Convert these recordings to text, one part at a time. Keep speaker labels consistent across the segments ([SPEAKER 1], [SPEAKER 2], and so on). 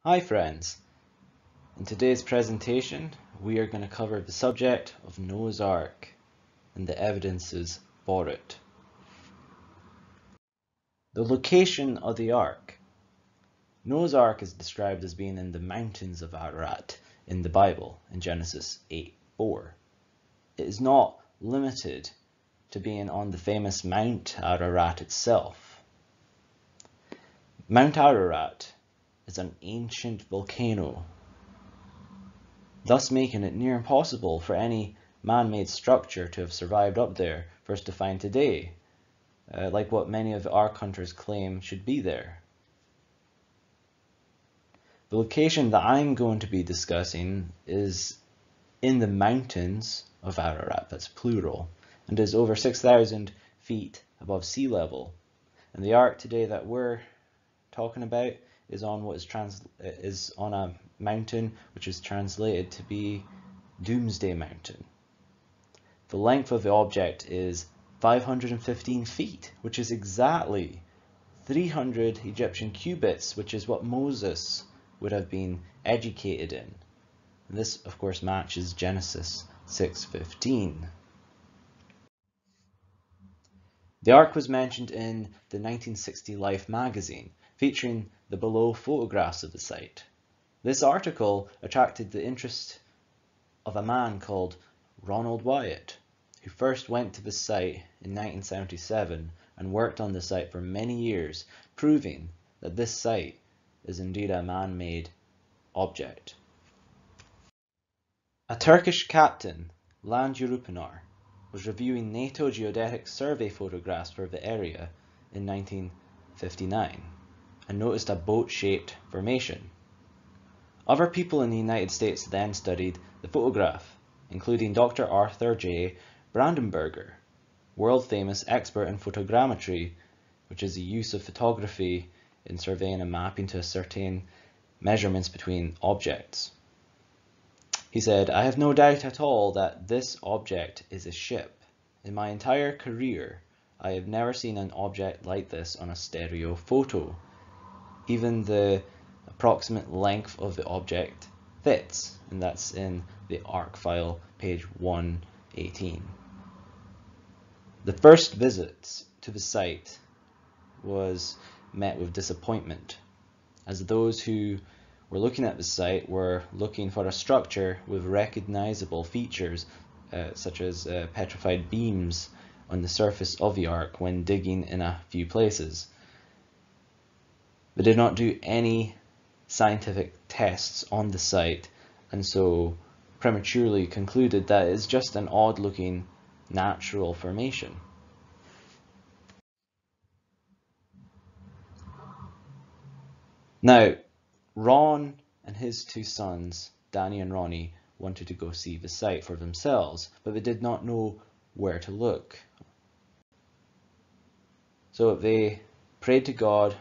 [SPEAKER 1] Hi friends, in today's presentation we are going to cover the subject of Noah's Ark and the evidences for it. The location of the Ark. Noah's Ark is described as being in the mountains of Ararat in the Bible in Genesis 8:4. It is not limited to being on the famous Mount Ararat itself. Mount Ararat is an ancient volcano, thus making it near impossible for any man-made structure to have survived up there for us to find today, like what many of our hunters claim should be there. The location that I'm going to be discussing is in the mountains of Ararat, that's plural, and is over 6,000 feet above sea level. And the Ark today that we're talking about is on on a mountain which is translated to be Doomsday Mountain. The length of the object is 515 feet, which is exactly 300 Egyptian cubits, which is what Moses would have been educated in. And this, of course, matches Genesis 6:15. The Ark was mentioned in the 1960 Life magazine, featuring the below photographs of the site. This article attracted the interest of a man called Ronald Howitt, who first went to the site in 1977 and worked on the site for many years, proving that this site is indeed a man-made object. A Turkish captain, Land Yurupınar, was reviewing NATO geodetic survey photographs for the area in 1959 and noticed a boat-shaped formation. Other people in the United States then studied the photograph, including Dr. Arthur J. Brandenberger, world-famous expert in photogrammetry, which is the use of photography in surveying and mapping to ascertain measurements between objects. He said, "I have no doubt at all that this object is a ship. In my entire career, I have never seen an object like this on a stereo photo. Even the approximate length of the object fits," and that's in the ARC file, page 118. The first visits to the site was met with disappointment, as those who were looking at the site were looking for a structure with recognizable features such as petrified beams on the surface of the Ark when digging in a few places. They did not do any scientific tests on the site, and so prematurely concluded that it's just an odd looking natural formation. Now, Ron and his two sons, Danny and Ronnie, wanted to go see the site for themselves, but they did not know where to look. So they prayed to God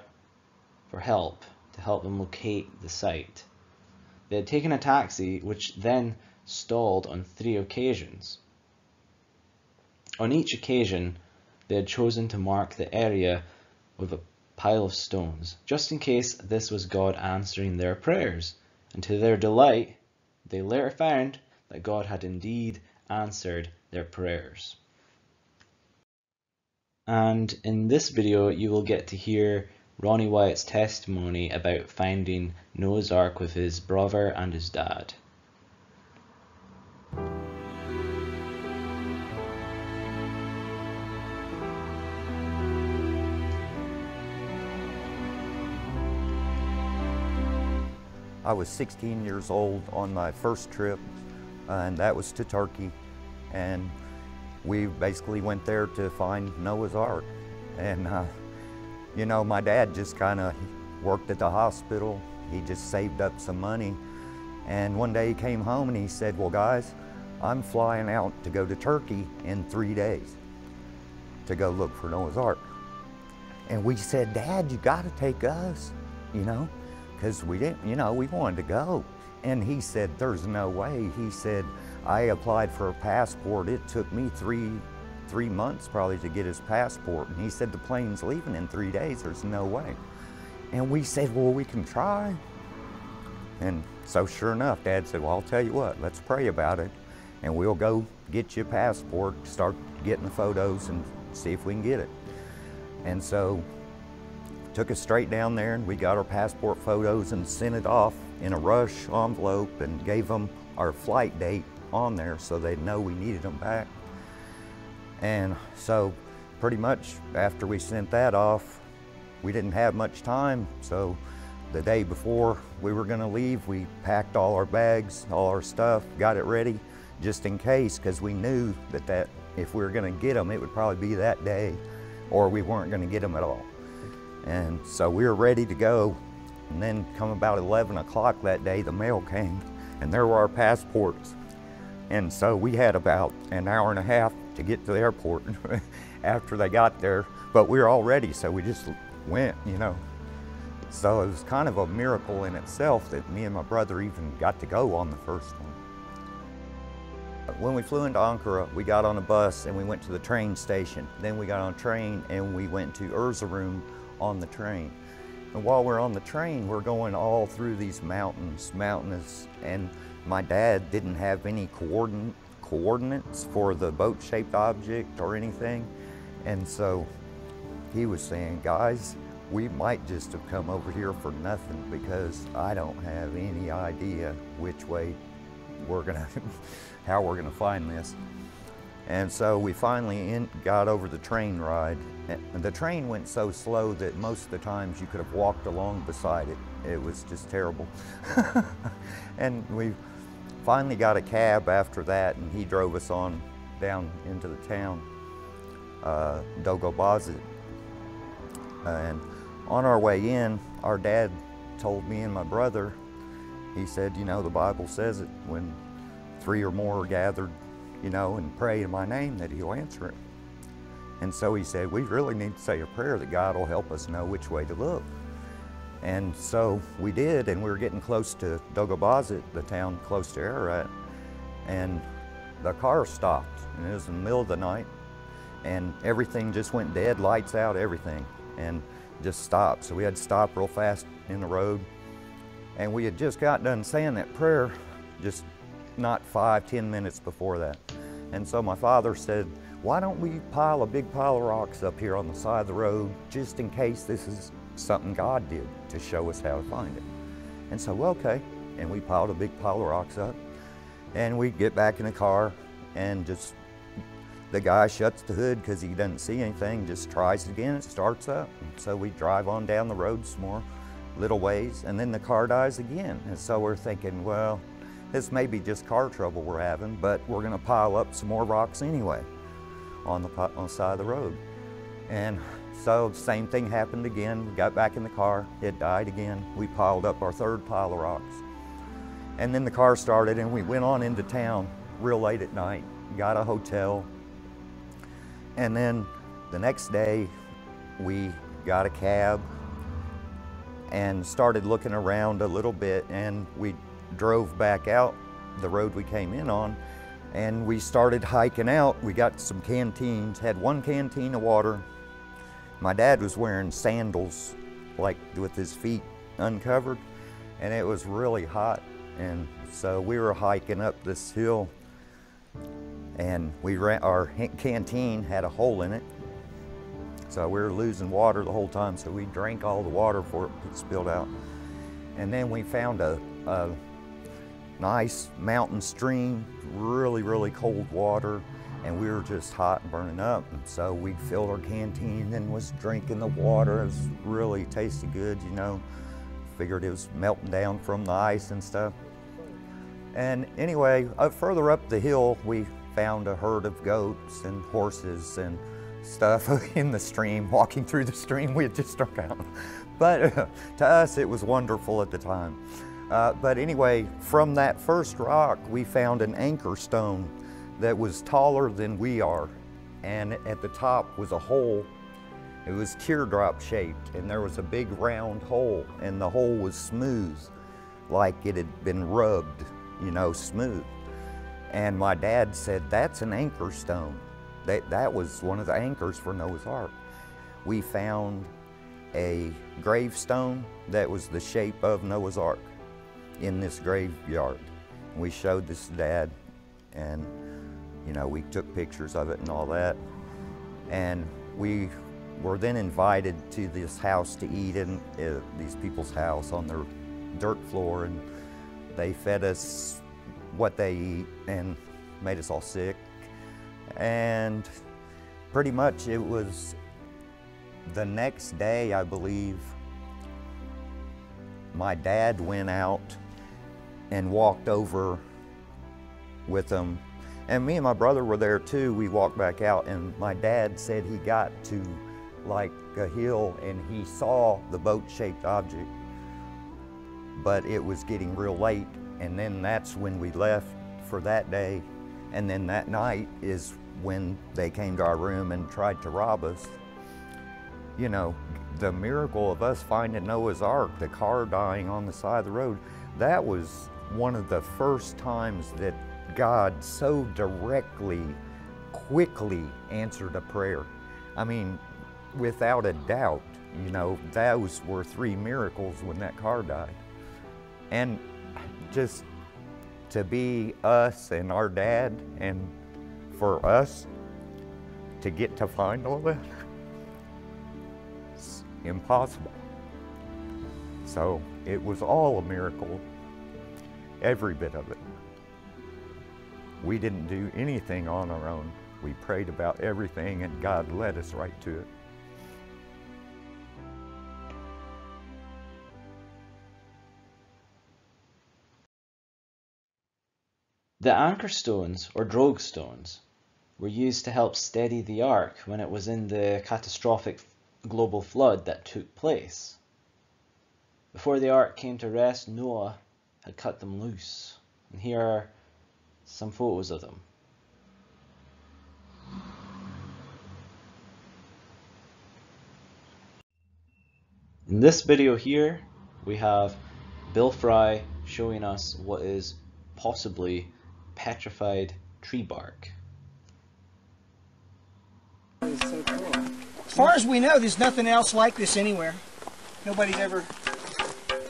[SPEAKER 1] for help, to help them locate the site. They had taken a taxi, which then stalled on 3 occasions. On each occasion, they had chosen to mark the area with a pile of stones, just in case this was God answering their prayers. And to their delight, they later found that God had indeed answered their prayers. And in this video, you will get to hear Ronnie Wyatt's testimony about finding Noah's Ark with his brother and his dad.
[SPEAKER 2] I was 16 years old on my first trip, and that was to Turkey. And we basically went there to find Noah's Ark. And, you know, my dad just kind of worked at the hospital. He just saved up some money. And one day he came home and he said, "Well, guys, I'm flying out to go to Turkey in 3 days to go look for Noah's Ark." And we said, "Dad, you got to take us, you know, because we didn't, you know, we wanted to go." And he said, "There's no way." He said, "I applied for a passport. It took me three months probably to get his passport." And he said, "The plane's leaving in 3 days. There's no way." And we said, "Well, we can try." And so sure enough, Dad said, well, I'll tell you what, let's pray about it, and we'll go get you a passport, start getting the photos and see if we can get it. And so took us straight down there, and we got our passport photos and sent it off in a rush envelope and gave them our flight date on there so they'd know we needed them back. And so pretty much after we sent that off, we didn't have much time. So the day before we were gonna leave, we packed all our bags, all our stuff, got it ready just in case, because we knew that if we were gonna get them, it would probably be that day or we weren't gonna get them at all. And so we were ready to go. And then come about 11 o'clock that day, the mail came and there were our passports. And so we had about an hour and a half to get to the airport after they got there, but we were all ready, so we just went, you know. So it was kind of a miracle in itself that me and my brother even got to go on the first one. When we flew into Ankara, we got on a bus and we went to the train station. Then we got on a train and we went to Erzurum on the train. And while we're on the train, we're going all through these mountains, and my dad didn't have any coordinates for the boat-shaped object or anything. And so he was saying, guys, we might just have come over here for nothing because I don't have any idea which way we're gonna, how we're gonna find this. And so we finally got over the train ride. And the train went so slow that most of the times you could have walked along beside it. It was just terrible. And we finally got a cab after that, and he drove us on down into the town, Dolgobazit. And on our way in, our dad told me and my brother, he said, you know, the Bible says it, when 3 or more are gathered, you know, and pray in my name, that he'll answer it. And so he said, we really need to say a prayer that God will help us know which way to look. And so we did, and we were getting close to Dolgobazit, the town close to Ararat, and the car stopped, and it was in the middle of the night, and everything just went dead, lights out, everything, and just stopped. So we had to stop real fast in the road, and we had just got done saying that prayer, just not 5-10 minutes before that. And so my father said, why don't we pile a big pile of rocks up here on the side of the road, just in case this is something God did to show us how to find it. And so, well, okay. And we piled a big pile of rocks up, and we get back in the car, and just, the guy shuts the hood because he doesn't see anything, just tries it again, it starts up. And so we drive on down the road some more little ways, and then the car dies again. And so we're thinking, well, this may be just car trouble we're having, but we're gonna pile up some more rocks anyway on the side of the road. And so the same thing happened again. We got back in the car, it died again. We piled up our third pile of rocks. And then the car started, and we went on into town real late at night, got a hotel. And then the next day, we got a cab and started looking around a little bit, and we drove back out the road we came in on, and we started hiking out. We got some canteens, had one canteen of water. My dad was wearing sandals, like with his feet uncovered, and it was really hot. And so we were hiking up this hill, and our canteen had a hole in it. So we were losing water the whole time, so we drank all the water before it spilled out. And then we found a nice mountain stream, really, really cold water, and we were just hot and burning up. And so we filled our canteen and was drinking the water. It was really tasted good, you know. Figured it was melting down from the ice and stuff. And anyway, further up the hill, we found a herd of goats and horses and stuff in the stream, walking through the stream we had just struck out. But to us, it was wonderful at the time. But anyway, from that first rock, we found an anchor stone that was taller than we are. And at the top was a hole. It was teardrop shaped, and there was a big round hole, and the hole was smooth, like it had been rubbed, you know, smooth. And my dad said, that's an anchor stone. That was one of the anchors for Noah's Ark. We found a gravestone that was the shape of Noah's Ark. in this graveyard. We showed this to Dad, and you know, we took pictures of it and all that. And we were then invited to this house to eat in these people's house on their dirt floor, and they fed us what they eat and made us all sick. And pretty much it was the next day, I believe, my dad went out and walked over with them. And me and my brother were there too. We walked back out, and my dad said he got to like a hill and he saw the boat-shaped object, but it was getting real late. And then that's when we left for that day. And then that night is when they came to our room and tried to rob us. You know, the miracle of us finding Noah's Ark, the car dying on the side of the road, that was one of the first times that God so directly, quickly answered a prayer. I mean, without a doubt, you know, those were 3 miracles when that car died. And just to be us and our dad, and for us to get to find all that, it's impossible. So it was all a miracle, every bit of it. We didn't do anything on our own. We prayed about everything, and God led us right to it.
[SPEAKER 1] The anchor stones, or drogue stones, were used to help steady the ark when it was in the catastrophic global flood that took place. Before the ark came to rest, Noah had cut them loose. And here are some photos of them. In this video here, we have Bill Fry showing us what is possibly petrified tree bark.
[SPEAKER 3] So cool. As far as we know, there's nothing else like this anywhere. Nobody's ever.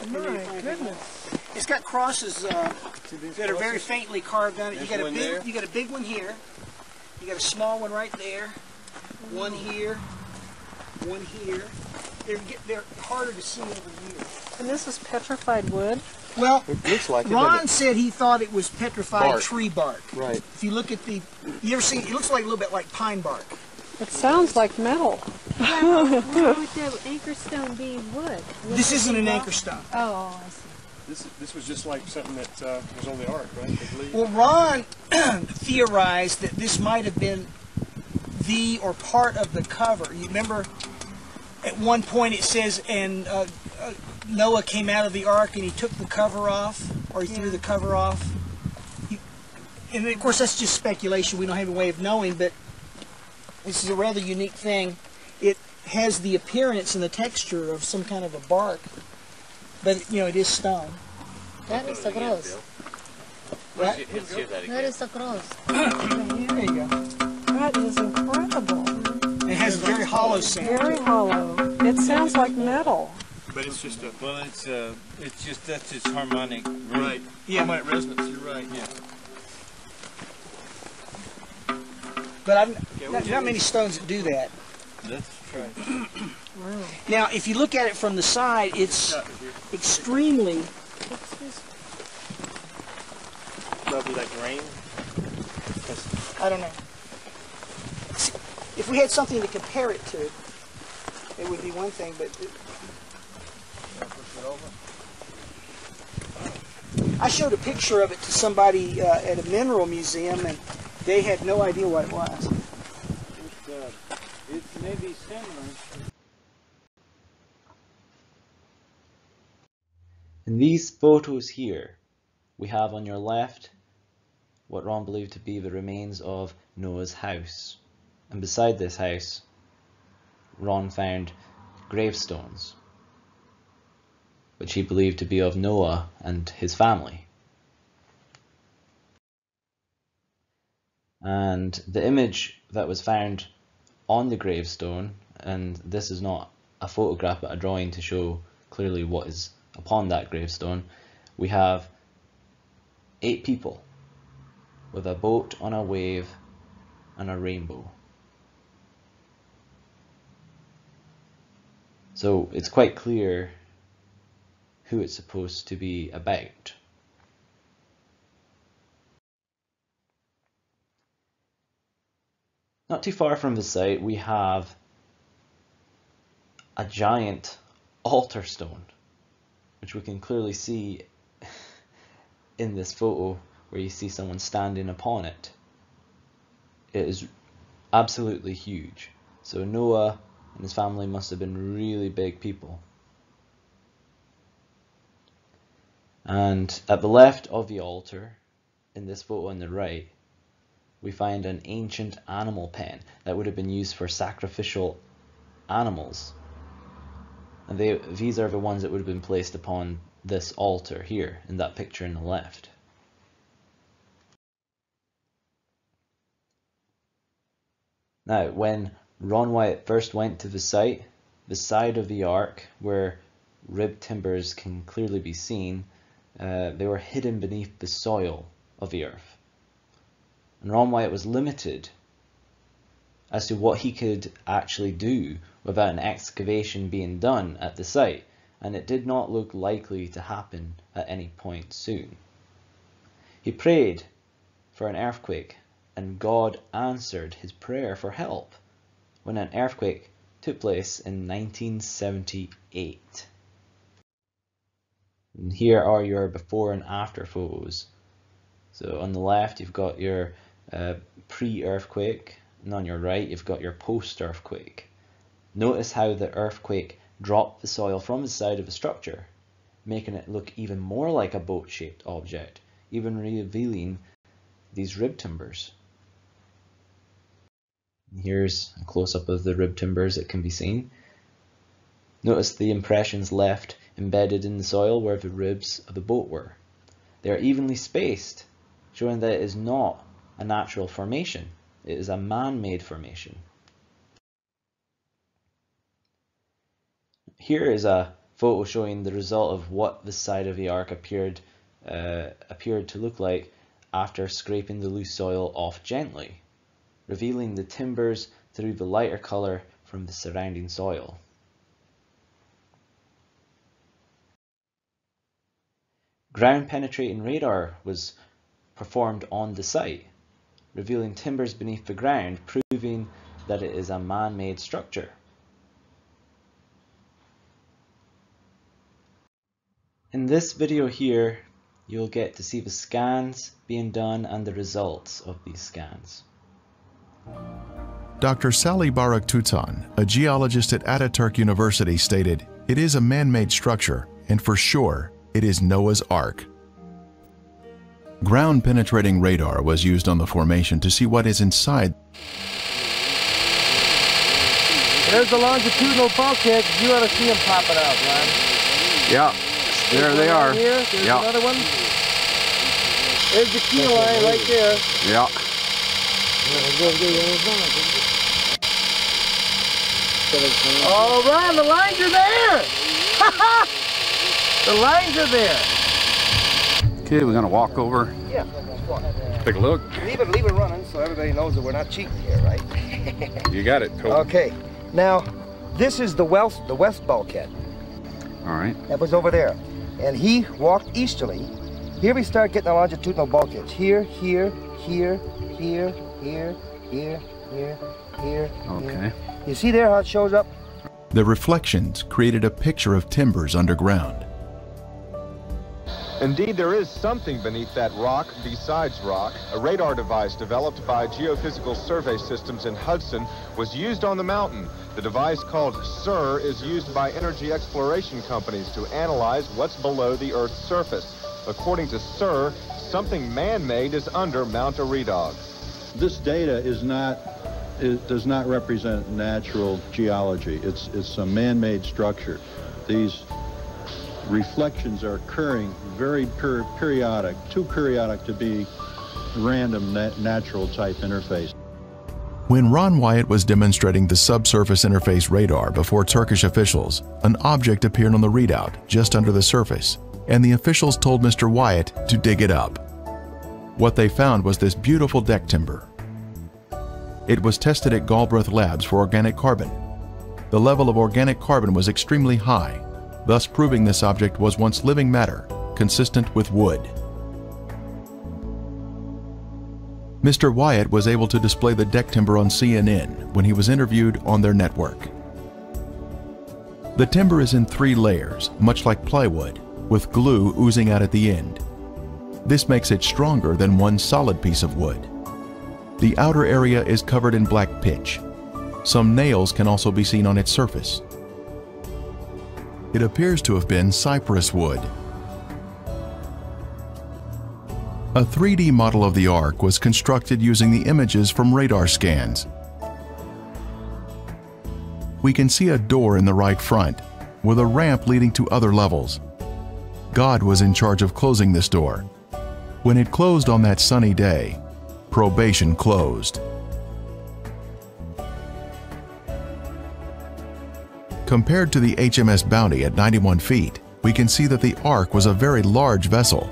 [SPEAKER 3] My goodness! It's got crosses that are very faintly carved on it. You got a big one here. You got a small one right there. One here. One here. They're harder to see over here.
[SPEAKER 4] And this is petrified wood?
[SPEAKER 3] Well,
[SPEAKER 5] it looks like
[SPEAKER 3] Ron said he thought it was petrified tree bark.
[SPEAKER 5] Right.
[SPEAKER 3] If you look at you ever see, it looks like a little bit like pine bark.
[SPEAKER 4] It sounds like metal.
[SPEAKER 6] Yeah, why would the anchor stone be wood?
[SPEAKER 3] This isn't an anchor stone.
[SPEAKER 6] Oh, I see.
[SPEAKER 5] This was just like something that was on the ark, right?
[SPEAKER 3] Well, Ron theorized that this might have been the or part of the cover. You remember at one point it says, and Noah came out of the ark and he took the cover off, or he threw the cover off. And of course that's just speculation. We don't have a way of knowing, but this is a rather unique thing. It has the appearance and the texture of some kind of a bark, but you know, it is stone.
[SPEAKER 6] That is the cross.
[SPEAKER 3] Right?
[SPEAKER 6] That is the cross.
[SPEAKER 3] There you go.
[SPEAKER 4] That is incredible.
[SPEAKER 3] It has a very hollow sound.
[SPEAKER 4] Very hollow. It sounds like metal.
[SPEAKER 5] But it's just a...
[SPEAKER 7] Well, it's just, that's its harmonic ring.
[SPEAKER 5] Right.
[SPEAKER 3] Yeah.
[SPEAKER 5] Harmonic resonance, you're right.
[SPEAKER 7] Yeah.
[SPEAKER 3] But not many stones that do that.
[SPEAKER 7] That's right.
[SPEAKER 4] Wow.
[SPEAKER 3] Now, if you look at it from the side, it's extremely...
[SPEAKER 7] Probably like rain.
[SPEAKER 3] I don't know. See, if we had something to compare it to, it would be one thing, but... I showed a picture of it to somebody at a mineral museum, and they had no idea what it was.
[SPEAKER 7] It may be similar.
[SPEAKER 1] In these photos here, we have on your left what Ron believed to be the remains of Noah's house. And beside this house, Ron found gravestones, which he believed to be of Noah and his family. And the image that was found on the gravestone, and this is not a photograph but a drawing to show clearly what is upon that gravestone, we have 8 people with a boat on a wave and a rainbow. So it's quite clear who it's supposed to be about. Not too far from the site, we have a giant altar stone, which we can clearly see in this photo where you see someone standing upon it. It is absolutely huge. So Noah and his family must have been really big people. And at the left of the altar, in this photo on the right, we find an ancient animal pen that would have been used for sacrificial animals. And these are the ones that would have been placed upon this altar here, in that picture on the left. Now, when Ron Wyatt first went to the side of the ark, where ribbed timbers can clearly be seen, they were hidden beneath the soil of the earth. And Ron Wyatt was limited as to what he could actually do without an excavation being done at the site, and it did not look likely to happen at any point soon. He prayed for an earthquake, and God answered his prayer for help when an earthquake took place in 1978. And here are your before and after photos. So on the left you've got your pre-earthquake, and on your right you've got your post-earthquake. Notice how the earthquake dropped the soil from the side of the structure, making it look even more like a boat-shaped object, even revealing these rib timbers. Here's a close-up of the rib timbers that can be seen. Notice the impressions left embedded in the soil where the ribs of the boat were. They are evenly spaced, showing that it is not a natural formation. It is a man-made formation. Here is a photo showing the result of what the side of the ark appeared to look like after scraping the loose soil off gently, revealing the timbers through the lighter colour from the surrounding soil. Ground-penetrating radar was performed on the site, revealing timbers beneath the ground, proving that it is a man-made structure. In this video here, you'll get to see the scans being done and the results of these scans.
[SPEAKER 8] Dr. Sally Barak-Tutan, a geologist at Ataturk University, stated, "It is a man-made structure, and for sure, it is Noah's Ark." Ground-penetrating radar was used on the formation to see what is inside.
[SPEAKER 9] There's the longitudinal bulkhead. You ought to see them popping out, Ron.
[SPEAKER 10] Yeah, there they are.
[SPEAKER 9] Here. There's another one. There's the key line right there.
[SPEAKER 10] Yeah.
[SPEAKER 9] Oh, Ron, the lines are there! The lines are there!
[SPEAKER 10] Okay, we're gonna walk over.
[SPEAKER 9] Yeah, let's walk.
[SPEAKER 10] Take a look.
[SPEAKER 9] Leave it running so everybody knows that we're not cheating here, right?
[SPEAKER 10] You got it, Cole.
[SPEAKER 9] Okay, now, this is the west bulkhead.
[SPEAKER 10] All right.
[SPEAKER 9] That was over there. And he walked easterly. Here we start getting the longitudinal bulkheads. Here, here, here, here, here, here, here, here.
[SPEAKER 10] Okay.
[SPEAKER 9] You see there how it shows up?
[SPEAKER 8] The reflections created a picture of timbers underground.
[SPEAKER 11] Indeed, there is something beneath that rock besides rock. A radar device developed by Geophysical Survey Systems in Hudson was used on the mountain. The device, called SIR, is used by energy exploration companies to analyze what's below the Earth's surface. According to SIR, something man-made is under Mount Eridog.
[SPEAKER 12] This data does not represent natural geology. It's a man-made structure. These reflections are occurring very periodic, too periodic to be random natural type interface.
[SPEAKER 8] When Ron Wyatt was demonstrating the subsurface interface radar before Turkish officials, an object appeared on the readout just under the surface. and the officials told Mr. Wyatt to dig it up. What they found was this beautiful deck timber. It was tested at Galbraith Labs for organic carbon. The level of organic carbon was extremely high, thus proving this object was once living matter, consistent with wood. Mr. Wyatt was able to display the deck timber on CNN when he was interviewed on their network. The timber is in 3 layers, much like plywood, with glue oozing out at the end. This makes it stronger than one solid piece of wood. The outer area is covered in black pitch. Some nails can also be seen on its surface. It appears to have been cypress wood. A 3D model of the Ark was constructed using the images from radar scans. We can see a door in the right front, with a ramp leading to other levels. God was in charge of closing this door. When it closed on that sunny day, probation closed. Compared to the HMS Bounty at 91 feet, we can see that the Ark was a very large vessel.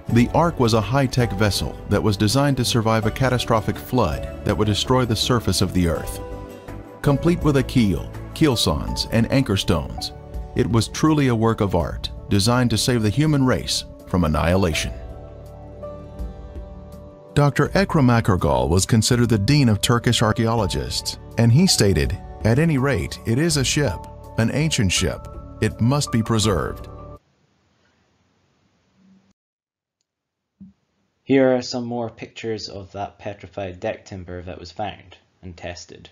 [SPEAKER 8] The Ark was a high-tech vessel that was designed to survive a catastrophic flood that would destroy the surface of the Earth. Complete with a keel, keelsons, and anchor stones, it was truly a work of art designed to save the human race from annihilation. Dr. Ekrem Akergal was considered the dean of Turkish archaeologists, and he stated, "At any rate, it is a ship, an ancient ship. It must be preserved."
[SPEAKER 1] Here are some more pictures of that petrified deck timber that was found and tested.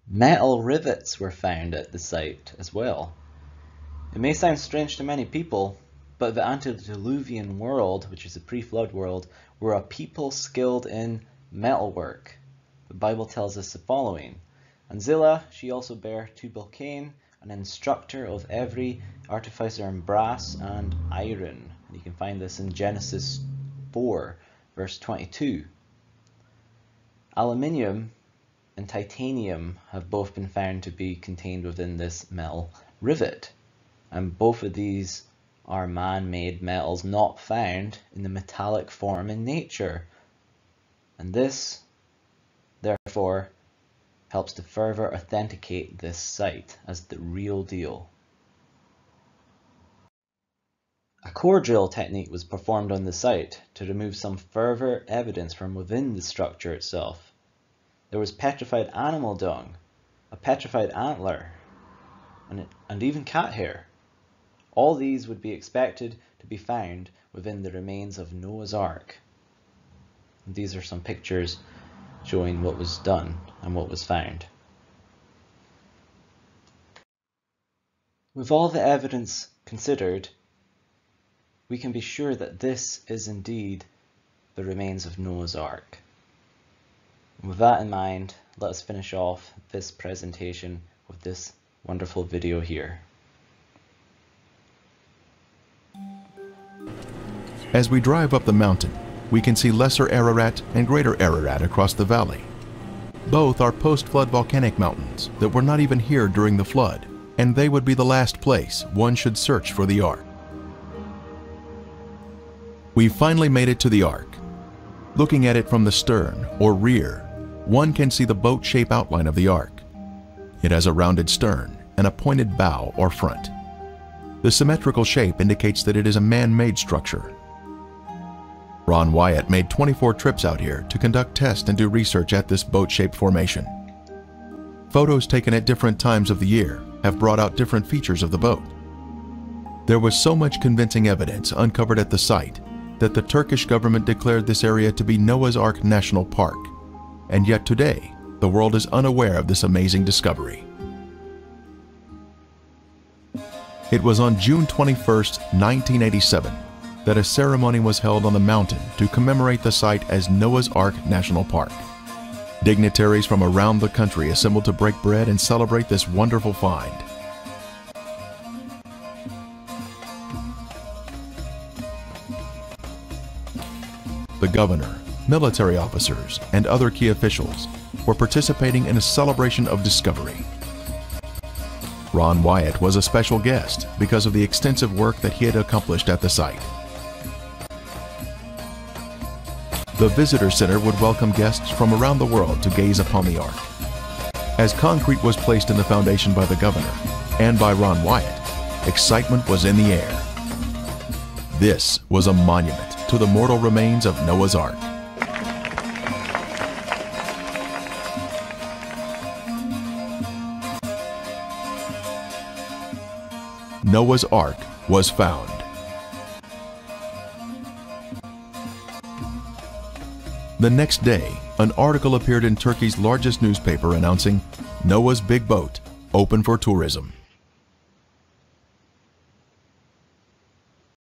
[SPEAKER 1] Metal rivets were found at the site as well. It may sound strange to many people, but the antediluvian world, which is the pre-flood world, were a people skilled in metalwork. The Bible tells us the following: "And Zillah, she also bare Tubal Cain, an instructor of every artificer in brass and iron." And you can find this in Genesis 4, verse 22. Aluminium and titanium have both been found to be contained within this metal rivet. And both of these are man-made metals not found in the metallic form in nature. And this, therefore, helps to further authenticate this site as the real deal. A core drill technique was performed on the site to remove some further evidence from within the structure itself. There was petrified animal dung, a petrified antler, and even cat hair. All these would be expected to be found within the remains of Noah's Ark. And these are some pictures showing what was done and what was found. With all the evidence considered, we can be sure that this is indeed the remains of Noah's Ark. And with that in mind, let us finish off this presentation with this wonderful video here.
[SPEAKER 8] As we drive up the mountain, we can see Lesser Ararat and Greater Ararat across the valley. Both are post-flood volcanic mountains that were not even here during the flood, and they would be the last place one should search for the Ark. We finally made it to the Ark. Looking at it from the stern or rear, one can see the boat-shaped outline of the Ark. It has a rounded stern and a pointed bow or front. The symmetrical shape indicates that it is a man-made structure. Ron Wyatt made 24 trips out here to conduct tests and do research at this boat-shaped formation. Photos taken at different times of the year have brought out different features of the boat. There was so much convincing evidence uncovered at the site that the Turkish government declared this area to be Noah's Ark National Park, and yet today the world is unaware of this amazing discovery. It was on June 21st, 1987, that a ceremony was held on the mountain to commemorate the site as Noah's Ark National Park. Dignitaries from around the country assembled to break bread and celebrate this wonderful find. The governor, military officers, and other key officials were participating in a celebration of discovery. Ron Wyatt was a special guest because of the extensive work that he had accomplished at the site. The Visitor Center would welcome guests from around the world to gaze upon the Ark. As concrete was placed in the foundation by the governor and by Ron Wyatt, excitement was in the air. This was a monument to the mortal remains of Noah's Ark. Noah's Ark was found. The next day, an article appeared in Turkey's largest newspaper announcing Noah's big boat open for tourism.